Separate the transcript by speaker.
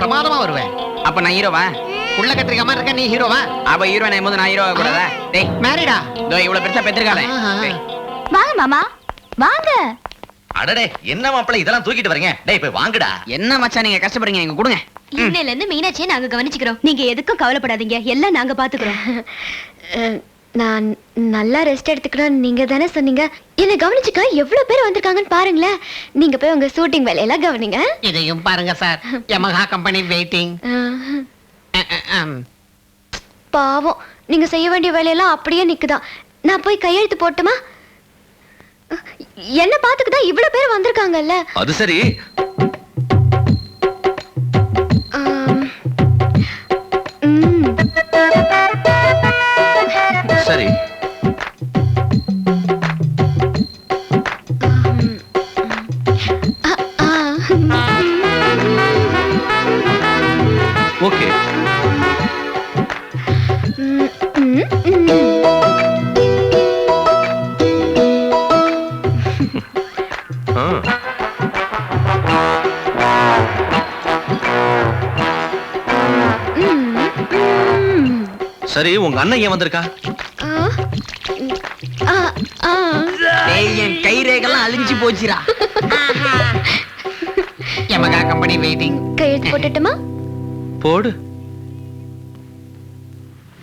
Speaker 1: பிரமாதமா வருவேன்.
Speaker 2: அப்ப நான் ஹீரோவா?
Speaker 1: உள்ள கத்திரிக்க மாதிரி இருக்க, நீ ஹீரோவா?
Speaker 2: அப்ப ஹீரோயின் போது நான் ஹீரோவா கூடாதா? டேய்
Speaker 1: மேரிடா.
Speaker 2: இதோ இவ்வளவு பெருசா பெத்திருக்கானே.
Speaker 3: வாங்க மாமா வாங்க.
Speaker 4: அடடே, என்ன மாப்பிள இதெல்லாம் தூக்கிட்டு வரீங்க? டேய் போய் வாங்குடா.
Speaker 2: என்ன மச்சான் நீங்க கஷ்டப்படுறீங்க, எங்க கொடுங்க.
Speaker 3: இன்னையில இருந்து மீனாட்சியை நாங்க கவனிச்சுக்கிறோம். நீங்க எதுக்கும் கவலைப்படாதீங்க, எல்லாம் நாங்க பாத்துக்கிறோம். நான் நல்லா ரெஸ்ட் எடுத்துக்கிறேன் நீங்க தானே சொன்னீங்க. என்ன கவனிச்சுக்க எவ்வளவு பேர் வந்திருக்காங்கன்னு பாருங்களேன். நீங்க போய் உங்க ஷூட்டிங் வேலையெல்லாம் கவனிங்க.
Speaker 1: இதையும் பாருங்க சார், யமஹா கம்பெனி வெயிட்டிங்.
Speaker 3: பாவம், நீங்க செய்ய வேண்டிய வேலையெல்லாம் அப்படியே நிக்குதான். நான் போய் கையெழுத்து போட்டுமா? என்ன பாத்துக்குதான் இவ்வளவு பேர் வந்திருக்காங்கல்ல.
Speaker 4: அது சரி. சரி. ஓகே. சரி, உங்க அண்ணன் ஏன் வந்திருக்கா?
Speaker 2: டேய் என் கை ரேகைலாம் அழிஞ்சு போச்சுடா.
Speaker 1: Yamaha company waiting.
Speaker 3: கையெழுத்து போட்டுட்டுமா?
Speaker 4: போடு.